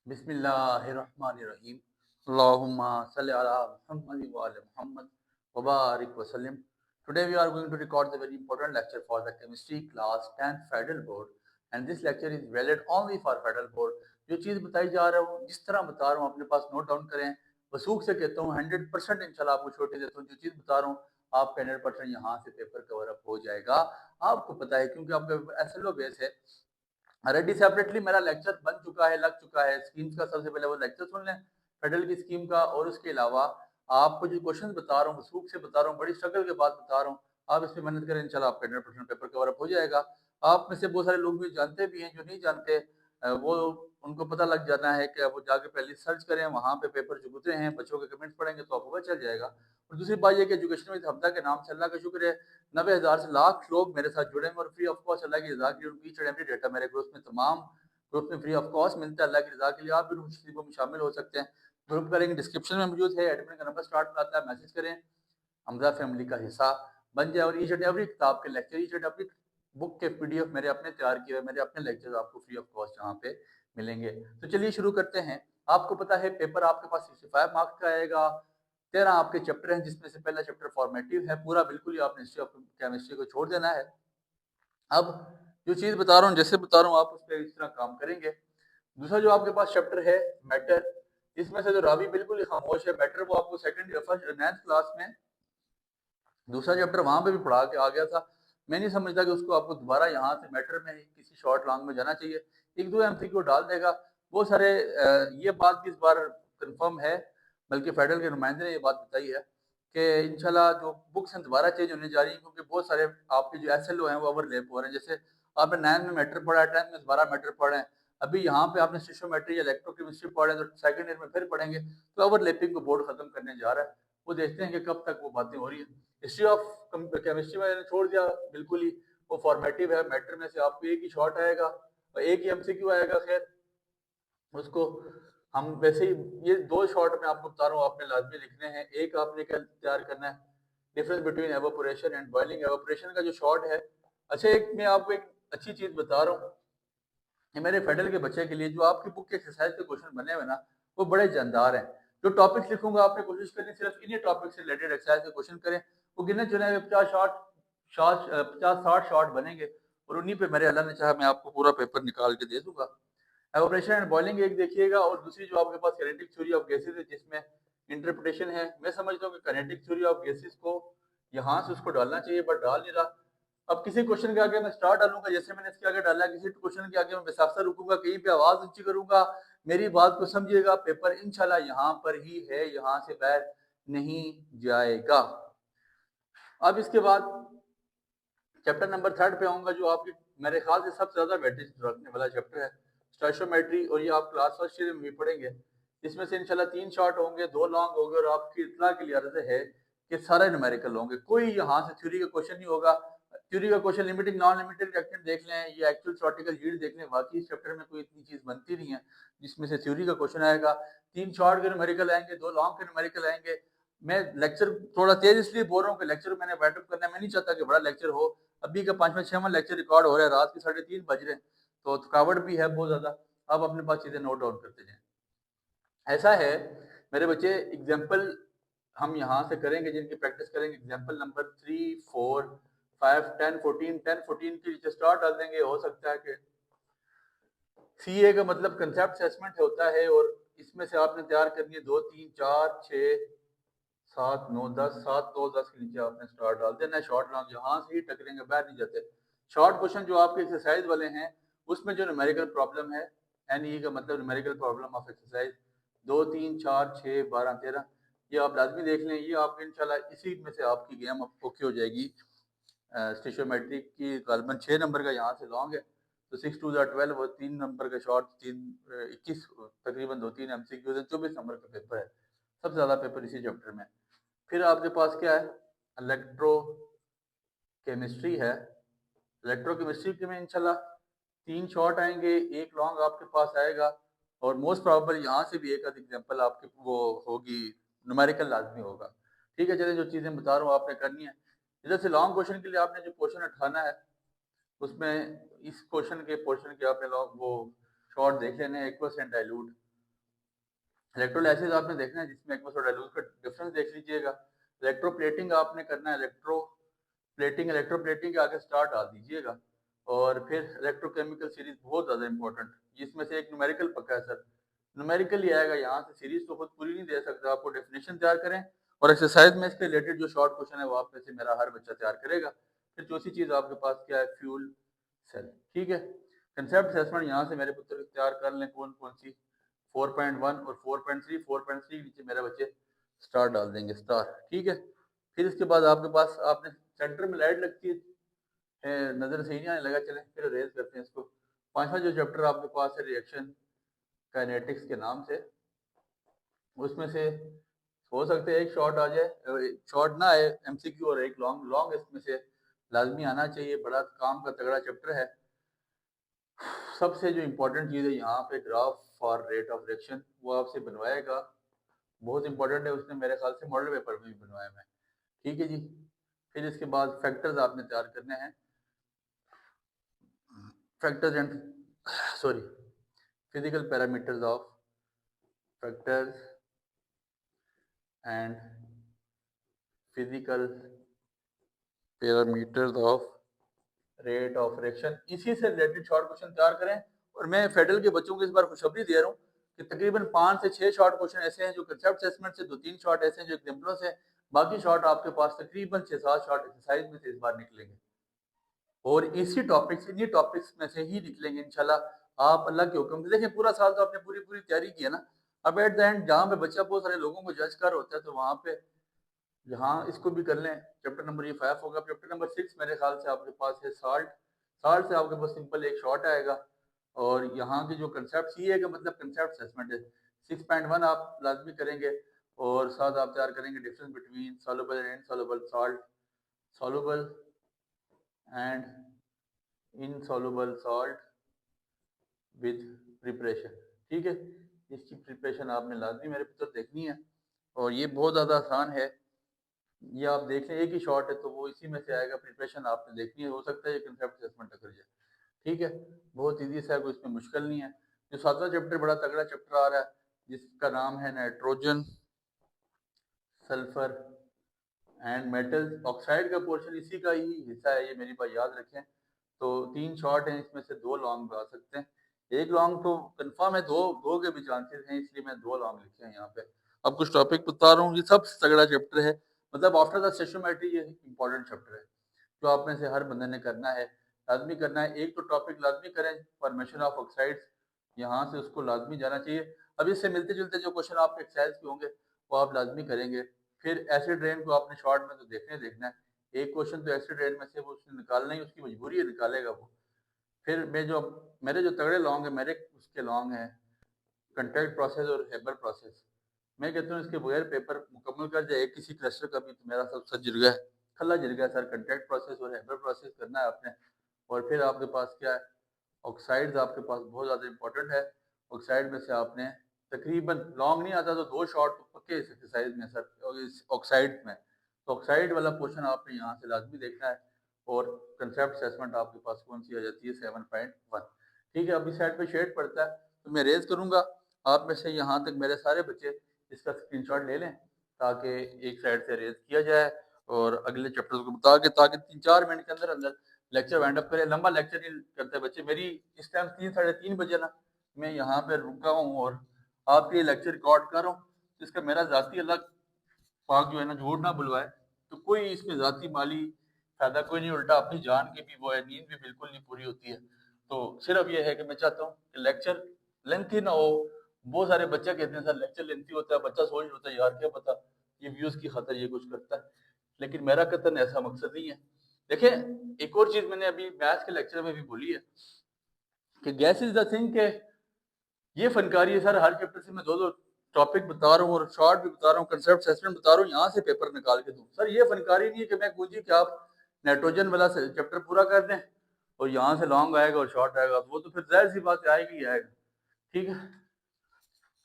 बिस्मिल्लाहिर्रहमानिर्रहीम। अल्लाहुम्मा सल्लि अला मुहम्मद व आले मुहम्मद व बारिक वसल्लम। Today we are going to record the very important lecture for the chemistry class 10th Federal Board, and this lecture is valid only for Federal Board। जो चीज़ बताई जा रहा हूँ, जिस तरह बता रहा हूँ, अपने पास नोट डाउन करें। वसूख से कहता हूँ 100% इंशाल्लाह आपको छोटी देता हूँ। जो चीज़ बता रहा हूँ आपका 100% यहाँ से पेपर कवर अप हो जाएगा। आपको पता है क्योंकि आपका SLO बेस है। ऑलरेडी सेपरेटली मेरा लेक्चर बन चुका है, लग चुका है स्कीम्स का। सबसे पहले वो लेक्चर सुन लें फेडरल की स्कीम का, और उसके अलावा आपको जो क्वेश्चन बता रहा हूँ, वसूख से बता रहा हूँ, बड़ी स्ट्रगल के बाद बता रहा हूँ। आप इस पर मेहनत करें, इंशाल्लाह आपका 100% पेपर कवर अप हो जाएगा। आप में से बहुत सारे लोग भी जानते भी हैं, जो नहीं जानते वो उनको पता लग जाना है कि वो जाके पहले सर्च करें, वहाँ पे पेपर जो गुजरे हैं बच्चों के कमेंट्स पढ़ेंगे तो आपको पता चल जाएगा। और दूसरी बात यह कि एजुकेशन विद हफ्ता के नाम से अल्लाह का शुक्र है 90,000 से लाख लोग मेरे साथ जुड़े हैं, और फ्री ऑफ कॉस्ट अल्लाह की रजा के लिए उनकी ईच एंड एवरी डेटा मेरे ग्रुप में तमाम ग्रुप में फ्री ऑफ कॉस्ट मिलता है। अल्लाह की रजा के लिए आप भी उस चीज़ों में शामिल हो सकते हैं। ग्रुप का लिंक डिस्क्रिप्शन में मौजूद है, एडमिन का नंबर स्टार्ट में आता है, मैसेज करें, हमजा फैमिली का हिस्सा बन जाए। और ईच एंड एवरी किताब के lecture, each and every book के PDF मेरे अपने तैयार किए हुए, मेरे अपने लेक्चर आपको फ्री ऑफ कॉस्ट यहाँ पे मिलेंगे। तो चलिए शुरू करते हैं। आपको पता है पेपर आपके पास 65 मार्क्स का आएगा। 13 आपके चैप्टर हैं, जिसमें से पहला चैप्टर फॉर्मेटिव है। पूरा बिल्कुल ही आपने हिस्ट्री ऑफ केमिस्ट्री को छोड़ देना है। अब जो चीज़ बता रहा हूँ, जैसे बता रहा हूँ, आप उस पर इस तरह काम करेंगे। दूसरा जो आपके पास चैप्टर है मैटर, इसमें से जो रावी बिल्कुल ही खामोश है मैटर, वो आपको सेकंड फर्स्ट 9th क्लास में दूसरा चैप्टर वहां पे भी पढ़ा के आ गया था। मैं नहीं समझता कि उसको आपको दोबारा यहाँ से मैटर में किसी शॉर्ट लॉन्ग में जाना चाहिए। एक दो MCQ डाल देगा बहुत सारे। ये बात भी इस बार कंफर्म है, बल्कि फेडरल के नुमाइंदे ने ये बात बताई है कि इंशाल्लाह जो बुक्स हैं दोबारा चेंज होने जा रही हैं, क्योंकि बहुत सारे आपके जो SLO हैं वो ओवरलैप हो रहे हैं। जैसे आपने 9 में मैटर पढ़ा है, 10 में दोबारा मैटर पढ़े हैं, अभी यहाँ पे आपने स्टिशियोमेट्री या इलेक्ट्रोकेमिस्ट्री पढ़े हैं, तो सेकंड ईयर में फिर पढ़ेंगे। तो ओवरलैपिंग को बोर्ड खत्म करने जा रहा है। वो देखते हैं कि कब तक वो बातें हो रही है। हिस्ट्री ऑफ केमिस्ट्री मैंने छोड़ दिया बिल्कुल ही, वो फॉर्मेटिव है। मैटर में से आपको एक ही शॉर्ट आएगा और एक ही MCQ आएगा। खैर उसको हम वैसे ही, ये दो शॉर्ट में आपको बता रहा हूँ, आपने लाजमी लिखने हैं। एक आपने क्या तैयार करना है, difference between evaporation and boiling. Evaporation का जो शॉर्ट है, अच्छा एक मैं आपको एक अच्छी चीज बता रहा हूँ, ये मेरे फेडरल के बच्चे के लिए जो आपकी बुक के एक्सरसाइज के क्वेश्चन बने हुए ना, वो बड़े जानदार हैं। जो टॉपिक्स लिखूंगा आपने कोशिश करनी सिर्फ इन्हीं टॉपिक से रिलेटेड एक्सरसाइज के क्वेश्चन करें। वो गिने चुने 50-60 शॉर्ट बनेंगे, और उन्हीं पे मेरे अल्लाह ने चाहा मैं आपको पूरा पेपर निकाल के दे दूंगा। एवापोरेशन एंड बॉइलिंग एक देखिएगा, और दूसरी जो आपके पास काइनेटिक थ्योरी ऑफ गैसेस है, जिसमें इंटरप्रिटेशन है। मैं समझता हूँ कि काइनेटिक थ्योरी ऑफ गैसेस को यहाँ से उसको डालना चाहिए, बट डाल नहीं रहा। अब किसी क्वेश्चन के आगे मैं स्टार डालूंगा, जैसे मैंने इसके आगे डाला, किसी क्वेश्चन के आगे मैं बेसाख्ता रुकूंगा, कहीं पे आवाज ऊंची करूंगा, मेरी बात को समझिएगा, पेपर इंशाल्लाह यहाँ पर ही है, यहाँ से बाहर नहीं जाएगा। अब इसके बाद चैप्टर नंबर 3 पे आऊंगा, जो आपके मेरे ख्याल से सबसे ज्यादा वेटेज रखने वाला चैप्टर है, स्टोइशियोमेट्री। और ये आप क्लास फर्स्ट ईयर में भी पढ़ेंगे। इसमें से इंशाल्लाह 3 शॉर्ट होंगे, 2 लॉन्ग होंगे, और आपकी इतना के लिए अर्ज है कि सारे न्यूमेरिकल होंगे। कोई यहाँ से थ्योरी का क्वेश्चन नहीं होगा। थ्योरी का question limiting non limiting reactant देख लें, ये एक्चुअल थ्योरेटिकल हीट देख लें, बाकी इस चैप्टर में कोई इतनी चीज बनती नहीं है जिसमें से थ्योरी का क्वेश्चन आएगा। 3 शॉर्ट के न्यूमेरिकल आएंगे, 2 लॉन्ग के न्यूमेरिकल आएंगे। मैं लेक्चर थोड़ा तेज इसलिए बोल रहा हूँ कि लेक्चर मैंने बैटअप करना है, मैं नहीं चाहता कि बड़ा लेक्चर हो। अभी का 5वां 6वां लेक्चर रिकॉर्ड हो रहा है, रात के 3:30 बज रहे हैं, तो थकावट भी है बहुत ज्यादा। आप अपने पास चीजें नोट डाउन करते जाएं। ऐसा है मेरे बच्चे, एग्जाम्पल हम यहाँ से करेंगे, जिनकी प्रैक्टिस करेंगे। एग्जाम्पल नंबर 3, 4, 5, 10, 14, 10, 14 के नीचे स्टार डाल देंगे। हो सकता है कि CA का मतलब कंसेप्ट असेसमेंट होता है, और इसमें से आपने तैयार करनी है 2, 3, 4, 6, 7, 9, 10, 7, 9, 10 के नीचे आपने स्टार डाल देना है। शॉर्ट लॉन्ग यहाँ से ही टकरेंगे, बाहर नहीं जाते। शॉर्ट क्वेश्चन जो आपके एक्सरसाइज वाले हैं, उसमें जो न्यूमेरिकल प्रॉब्लम है, NE का मतलब न्यूमेरिकल प्रॉब्लम ऑफ एक्सरसाइज 2, 3, 4, 6, 12, 13, ये आप लाजमी देख लें। ये आपके इंशाल्लाह इसी में से आपकी गेम ओके हो जाएगी। स्टिशियोमेट्री की गालबन 6 नंबर का यहाँ से लॉन्ग है, तो 6 2 12, और 3 नंबर का शॉर्ट, 21 तकरीबन 2-3 MCQ, 24 नंबर का पेपर है। सबसे ज़्यादा पेपर इसी चैप्टर में। फिर आपके पास क्या है, इलेक्ट्रो केमिस्ट्री है। इलेक्ट्रो केमिस्ट्री के में इंशाल्लाह 3 शॉर्ट आएंगे, 1 लॉन्ग आपके पास आएगा, और मोस्ट प्रोबेबल यहाँ से भी एक आध एग्जाम्पल आपकी वो होगी, न्यूमेरिकल लाजमी होगा। ठीक है, चलिए जो चीज़ें बता रहा हूँ आपने करनी है। इधर से लॉन्ग क्वेश्चन के लिए आपने जो क्वेश्चन उठाना है, उसमें इस क्वेश्चन के पोर्शन के आपने वो शॉर्ट देख लेने हैं, एक्वस एंड डाइल्यूट। इलेक्ट्रोलाइसिस आपने देखना है, जिसमें एक्वस और डाइल्यूट का डिफरेंस देख लीजिएगा। इलेक्ट्रोप्लेटिंग आपने करना है, इलेक्ट्रोप्लेटिंग के आगे स्टार डाल दीजिएगा। और फिर इलेक्ट्रोकेमिकल सीरीज बहुत ज़्यादा इंपॉर्टेंट, जिसमें से एक न्यूमेरिकल पक्का है सर, न्यूमेरिकल ही आएगा यहाँ से। सीरीज तो खुद पूरी नहीं दे सकता, आपको डेफिनेशन तैयार करें और एक्सरसाइज में इसके रिलेटेड जो शॉर्ट क्वेश्चन है वो आप में से मेरा हर बच्चा तैयार करेगा। फिर चौथी चीज़ आपके पास क्या है, फ्यूल सेल। ठीक है, कंसेप्ट असेसमेंट यहाँ से मेरे पुत्र तैयार कर लें, कौन कौन सी 4.1 और 4.3। 4.3 नीचे मेरे बच्चे स्टार डाल देंगे, स्टार। ठीक है, फिर इसके बाद आपके पास आपने सेंटर में लाइट लगती है, नजर सही नहीं आने लगा, चलें फिर रेज करते हैं इसको। पांचवा जो चैप्टर आपके पास है रिएक्शन काइनेटिक्स के नाम से, उसमें से हो सकते हैं एक शॉर्ट आ जाए, शॉर्ट ना आए एमसीक्यू, और एक लॉन्ग। लॉन्ग इसमें से लाजमी आना चाहिए, बड़ा काम का तगड़ा चैप्टर है। सबसे जो इम्पोर्टेंट चीज़ है यहाँ पे graph for rate of reaction, वो आपसे बनवाएगा, बहुत इंपॉर्टेंट है। उसने मेरे ख्याल से मॉडल पेपर में भी बनवाया है। ठीक है जी, फिर इसके बाद फैक्टर्स आपने तैयार करने हैं, factors and sorry physical parameters of factors and physical parameters of rate of reaction, इसी से रिलेटेड शॉर्ट क्वेश्चन तैयार करें। और मैं फेडरल के बच्चों को इस बार खुशखबरी दे रहा हूँ कि तकरीबन 5 से 6 शॉर्ट क्वेश्चन ऐसे हैं जो कंसेप्ट असेसमेंट से, 2-3 शॉर्ट ऐसे हैं जो एग्जाम्पलों से, बाकी शॉर्ट आपके पास तकरीबन 6-7 शॉर्ट एक्सरसाइज में से इस बार निकलेंगे, और इसी टॉपिक से, इन्हीं टॉपिक्स में से ही निकलेंगे इंशाल्लाह। आप अल्लाह के हुक्म से देखें, पूरा साल तो आपने पूरी पूरी तैयारी की है ना। अब एट द एंड जहाँ पे बच्चा बहुत सारे लोगों को जज कर होता है, तो वहाँ पे यहाँ इसको भी कर लें। चैप्टर नंबर ये 5 होगा। चैप्टर नंबर 6 मेरे ख्याल से आपके पास है साल्ट। साल्ट से आपके पास सिंपल एक शॉर्ट आएगा, और यहाँ के जो कंसेप्ट ये है कि मतलब कंसेप्ट असेसमेंट है। 6.1 आप लाजमी करेंगे, और साथ आप तैयार करेंगे difference between soluble and insoluble salt, soluble and insoluble salt with preparation. ठीक है, इसकी प्रिपरेशन आपने लाजमी मेरे पुत्र देखनी है, और ये बहुत ज़्यादा आसान है। ये आप देख लें, एक ही शॉर्ट है तो वो इसी में से आएगा। प्रिपरेशन आपने देखनी है, हो सकता है ये कंसेप्ट असेसमेंट कर जाए। ठीक है, बहुत ईजी सा है, कोई इसमें मुश्किल नहीं है। जो 7वां चैप्टर बड़ा तगड़ा चैप्टर आ रहा है, जिसका नाम है nitrogen, sulphur and metals. Oxide का पोर्शन इसी का ही हिस्सा है, ये मेरी बात याद रखें। तो 3 शॉर्ट हैं, इसमें से 2 लॉन्ग आ सकते हैं। एक लॉन्ग तो कंफर्म है, दो दो के भी चांसेस हैं, इसलिए मैं 2 लॉन्ग लिखे हैं यहाँ पे। अब कुछ टॉपिक बता रहा हूँ, ये सब तगड़ा चैप्टर है, मतलब आफ्टर द स्टेशनमेट्री ये इंपॉर्टेंट चैप्टर है जो आप में से हर बंदे ने करना है, लाजमी करना है। एक तो टॉपिक लाजमी करें, फॉर्मेशन ऑफ ऑक्साइड्स, यहाँ से उसको लाजमी जाना चाहिए। अब इससे मिलते जुलते जो क्वेश्चन आपके एक्सरसाइज के होंगे वो आप लाजमी करेंगे। फिर एसिड रेन को आपने शॉर्ट में तो देखना है, एक क्वेश्चन तो एसिड रेन में से वो उसने निकालना ही, उसकी मजबूरी है, निकालेगा वो। फिर मेरे जो तगड़े लॉन्ग है, मेरे उसके लॉन्ग हैं कंट्रैक्ट प्रोसेस और हेबर प्रोसेस। मैं कहता हूँ इसके बगैर पेपर मुकम्मल कर जाए किसी क्लस्टर का भी, तो मेरा सब सर जिर गया है, खला जिर गया सर। कंट्रैक्ट प्रोसेस और हेबर प्रोसेस करना है आपने। और फिर आपके पास क्या है, ऑक्साइड्स आपके पास बहुत ज़्यादा इंपॉर्टेंट है। ऑक्साइड में से आपने तकरीबन लॉन्ग नहीं आता तो 2 शॉर्ट पक्के एक्सरसाइज में सर ऑक्साइड में, तो ऑक्साइड वाला पोर्शन आपने यहाँ से लाजमी देखना है। और कंसेप्ट असेसमेंट आपके पास कौन सी आ जाती है, 7.1। ठीक है, अभी साइड पे शेड पड़ता है तो मैं रेज करूँगा। आप में से यहाँ तक मेरे सारे बच्चे इसका स्क्रीनशॉट ले लें, ताकि एक साइड से रेज किया जाए और अगले चैप्टर को बता के, ताकि 3-4 मिनट के अंदर अंदर लेक्चर वाइंड अप करें। लंबा लेक्चर नहीं करते बच्चे। मेरी इस टाइम 3-3:30 बजे ना, मैं यहाँ पे रुका हूँ और आपके लिए लेक्चर रिकॉर्ड कर रहा हूँ। तो इसका मेरा ज़ाती अलग पाक जो है ना, झूठ ना बुलवाए, तो कोई इसमें ज़ाती माली फायदा कोई नहीं, उल्टा अपनी जान की भी वो है, नींद भी बिल्कुल नहीं पूरी होती है। तो सिर्फ ये है कि मैं चाहता हूँ कि लेक्चर लेंथी ना हो। बहुत सारे बच्चे कहते हैं सर लेक्चर लेंथी होता है, बच्चा सोच होता है यार क्या पता ये व्यूज़ की खातिर ये कुछ करता है, लेकिन मेरा कतन ऐसा मकसद नहीं है। देखें, एक और चीज़ मैंने अभी मैथ्स के लेक्चर में भी बोली है कि गैस इज द थिंग, के ये फनकारी है सर। हर चैप्टर से मैं 2-2 टॉपिक बता रहा हूँ और शॉर्ट भी बता रहा हूँ, कंसेप्ट असेसमेंट बता रहा हूँ, यहाँ से पेपर निकाल के दूँ सर। ये फनकारी नहीं है कि मैं पूछी कि आप नाइट्रोजन वाला चैप्टर पूरा कर दें और यहाँ से लॉन्ग आएगा और शॉर्ट आएगा, वो तो फिर जाहिर सी बात आएगा ही आएगा। ठीक है,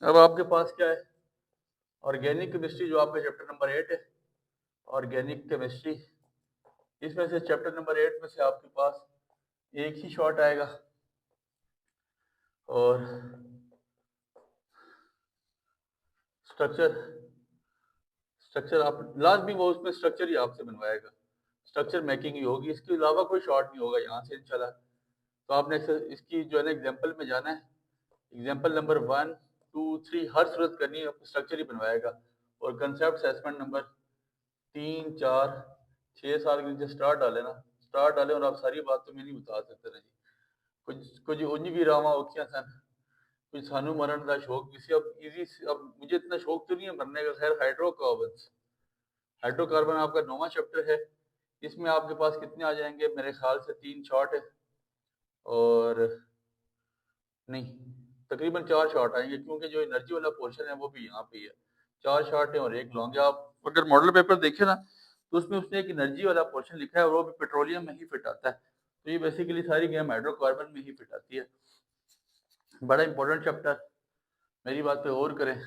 अब आपके पास क्या है, ऑर्गेनिक केमिस्ट्री जो आपका चैप्टर नंबर 8 है, ऑर्गेनिक केमिस्ट्री, इसमें से चैप्टर नंबर 8 में से आपके पास एक ही शॉर्ट आएगा, और स्ट्रक्चर स्ट्रक्चर आप लास्ट भी वो उसमें स्ट्रक्चर ही आपसे बनवाएगा, स्ट्रक्चर मेकिंग ही होगी, इसके अलावा कोई शॉर्ट नहीं होगा यहाँ से इंशाल्लाह। तो आपने इसकी जो है ना एग्जाम्पल में जाना है, एग्जाम्पल नंबर 1, 2, 3 हर सूरत करनी है, आपको स्ट्रक्चर ही बनवाएगा। और कंसेप्ट असेसमेंट नंबर 3, 4, 6, 7 के नीचे स्टार डाले ना, स्टार डाले। और आप सारी बात तो मैं नहीं बता सकता ना जी, कुछ उंज भी रावा औखियां सन, कुछ सानू मरण का शौक किसी अब इजी। अब मुझे इतना शौक तो नहीं है मरने का। खैर, हाइड्रोकार्बन, हाइड्रोकार्बन आपका 9वां चैप्टर है। इसमें आपके पास कितने आ जाएंगे, मेरे ख्याल से 3 शॉर्ट है, और नहीं, तकरीबन 4 शॉर्ट आएंगे, क्योंकि जो एनर्जी वाला पोर्शन है वो भी यहाँ पे ही है। 4 शॉर्ट है और 1 लॉन्ग है। आप अगर मॉडल पेपर देखे ना, तो उसमें उसने एक एनर्जी वाला पोर्शन लिखा है, और वो भी पेट्रोलियम में ही फिट आता है। तो ये बेसिकली सारी गेम हाइड्रोकार्बन में ही फिट आती है। बड़ा इंपॉर्टेंट चैप्टर। मेरी बात पे और करें,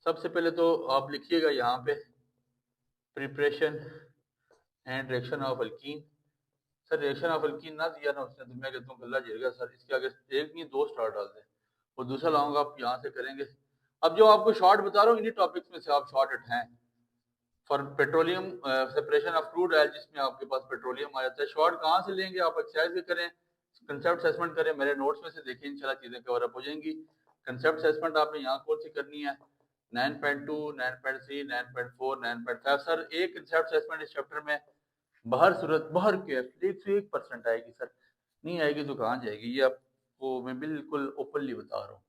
सबसे पहले तो आप लिखिएगा यहाँ पे preparation and reaction of alkyne. Sir reaction of alkyne ना दिया ना उसने, तो मैं कहता हूँ गला झेल गया सर, इसके आगे एक नहीं 2 स्टार डाल दें। और दूसरा लाऊंगा आप यहाँ से करेंगे। अब जो आपको शॉर्ट बता रहा हूँ, इन्हीं टॉपिक्स में से आप शॉर्ट उठाएं। For petroleum separation of crude oil, जिसमें आपके पास पेट्रोलियम आ जाता है। शॉर्ट कहाँ से लेंगे, आप एक्सरसाइज भी करें, कंसेप्ट असेसमेंट करें, मेरे नोट्स में से देखिए, इंशाल्लाह चीजें कवर अप हो जाएंगी। कंसेप्ट असेसमेंट आपने यहाँ कौन सी करनी है, 9.2, 9.3, 9.4, 9.5। सर एक कंसेप्ट असेसमेंट इस चैप्टर में बाहर सूरत बाहर के 1% आएगी सर, नहीं आएगी तो कहाँ जाएगी, ये आपको मैं बिल्कुल ओपनली बता रहा हूँ।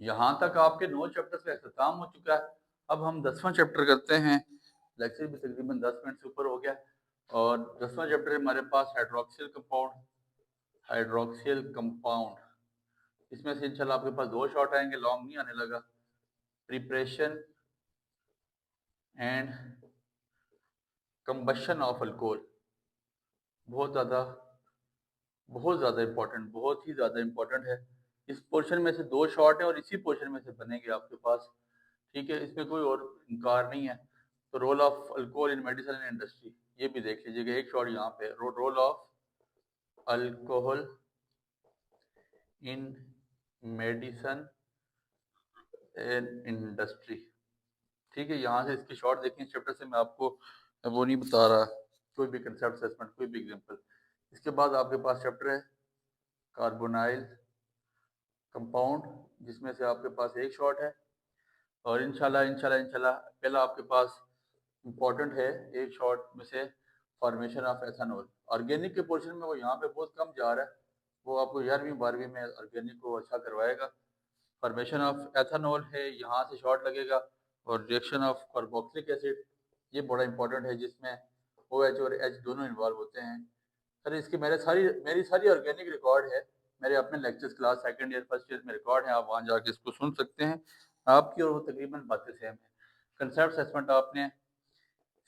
यहाँ तक आपके 9 चैप्टर्स का अख्ताम हो चुका है। अब हम 10वां चैप्टर करते हैं। लेक्चर भी तकरीबन 10 मिनट से ऊपर हो गया। और 10वां चैप्टर हमारे पास हाइड्रोक्सिल कंपाउंड, हाइड्रोक्सिल कंपाउंड। इसमें से इंशाल्लाह आपके पास 2 शॉर्ट आएंगे, लॉन्ग नहीं आने लगा। Preparation and combustion of alcohol, बहुत ज़्यादा इंपॉर्टेंट, बहुत ही ज़्यादा इंपॉर्टेंट है। इस पोर्शन में से 2 शॉर्ट है और इसी पोर्शन में से बनेंगे आपके पास, ठीक है, इसमें कोई और इनकार नहीं है। तो role of alcohol in medicine and industry, ये भी देख लीजिएगा, एक शॉर्ट यहाँ पे, role of alcohol in medicine and industry, ठीक है। यहाँ से इसके शॉर्ट देखें, इस चैप्टर से मैं आपको वो नहीं बता रहा कोई भी कंसेप्ट असेसमेंट, कोई भी एग्जांपल। इसके बाद आपके पास चैप्टर है कार्बोनाइल कंपाउंड, जिसमें से आपके पास एक शॉर्ट है। और इंशाल्लाह इंशाल्लाह इंशाल्लाह पहला आपके पास इंपॉर्टेंट है एक शॉर्ट में से, फॉर्मेशन ऑफ एथेनॉल। ऑर्गेनिक के पोर्शन में वो यहाँ पे बहुत कम जा रहा है, वो आपको 11वीं 12वीं में ऑर्गेनिक को अच्छा करवाएगा। फॉर्मेशन ऑफ एथेनॉल है, यहाँ से शॉर्ट लगेगा। और रिएक्शन ऑफ कार्बोक्सिलिक एसिड, ये बड़ा इंपॉर्टेंट है, जिसमें OH और H दोनों इन्वॉल्व होते हैं। सर इसकी मेरी सारी ऑर्गेनिक रिकॉर्ड है, मेरे अपने lectures class second year first year में रिकॉर्ड है, आप वहाँ जाके इसको सुन सकते हैं। आपकी और वो तकरीबन बातें सेम है। कंसेप्ट असेसमेंट आपने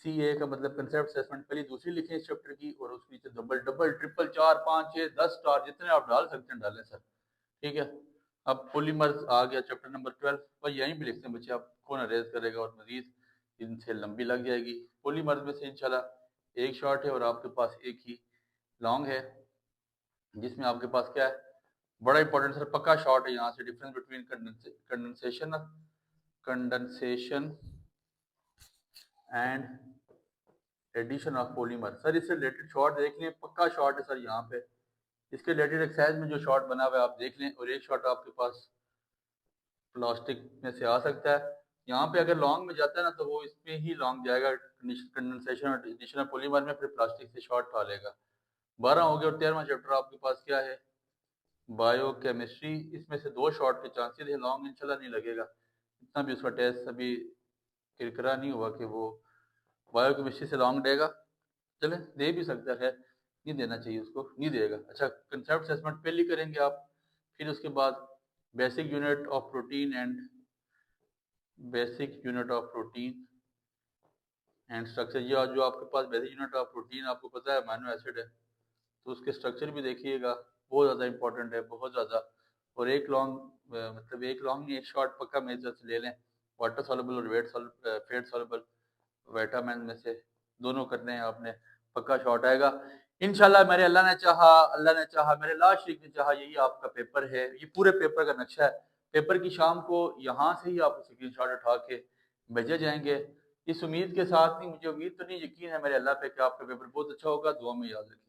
CA का मतलब कंसेप्ट असेसमेंट पहली दूसरी लिखें इस चैप्टर की, और उसके नीचे डबल डबल ट्रिपल 4, 5, 6, 10 स्टार जितने आप डाल सकते हैं डालें सर, ठीक है। अब पॉलीमर्स आ गया चैप्टर नंबर 12, और यहीं भी लिखते हैं बच्चे, आप कौन अरेज करेगा, और मजीद इनसे लंबी लग जाएगी। पॉलीमर्स में से इंशाल्लाह एक शॉर्ट है और आपके पास एक ही लॉन्ग है, जिसमें आपके पास क्या है, बड़ा इंपॉर्टेंट सर पक्का शॉर्ट है यहाँ से, difference between condensation and addition of polymer. Sir इससे रिलेटेड शॉर्ट देख लें, पक्का शॉर्ट है सर यहाँ पे, इसके रिलेटेड एक्सरसाइज में जो शॉर्ट बना हुआ है आप देख लें। और एक शॉर्ट आपके पास प्लास्टिक में से आ सकता है, यहाँ पे अगर लॉन्ग में जाता है ना, तो वो इसमें ही लॉन्ग जाएगा, कंडेंसेशन और एडिशन ऑफ पॉलीमर में, फिर प्लास्टिक से शॉर्ट डालेगा। 12 हो गया। और 13वां चैप्टर आपके पास क्या है, बायोकेमिस्ट्री। इसमें से 2 शॉर्ट के चांसेस है, लॉन्ग इंशाल्लाह नहीं लगेगा, इतना भी उसका टेस्ट अभी किरकिरा नहीं हुआ कि वो बायोकेमिस्ट्री से लॉन्ग देगा। चले दे भी सकता है, नहीं देना चाहिए उसको, नहीं देगा। अच्छा, कंसेप्ट असेसमेंट पहले करेंगे आप, फिर उसके बाद basic unit of protein and structure. ये जो आपके पास बेसिक यूनिट ऑफ प्रोटीन आपको पता है अमीनो एसिड है, तो उसके स्ट्रक्चर भी देखिएगा, बहुत ज़्यादा इंपॉर्टेंट है, बहुत ज़्यादा। और एक लॉन्ग मतलब एक लॉन्ग नहीं, एक शॉर्ट पक्का मेरी तरफ से ले लें, वाटर सॉल्युबल और फेट सॉल्युबल विटामिन में से दोनों करने हैं आपने, पक्का शॉर्ट आएगा इंशाल्लाह। मेरे अल्लाह ने चाहा मेरे लास्ट शरीक ने चाहा, यही आपका पेपर है, ये पूरे पेपर का नक्शा है। पेपर की शाम को यहाँ से ही आपको स्क्रीनशॉट उठा के भेजे जाएंगे। इस उम्मीद के साथ नहीं, मुझे उम्मीद तो नहीं, यकीन है मेरे अल्लाह पे कि आपका पेपर बहुत अच्छा होगा। दुआ में याद रखें।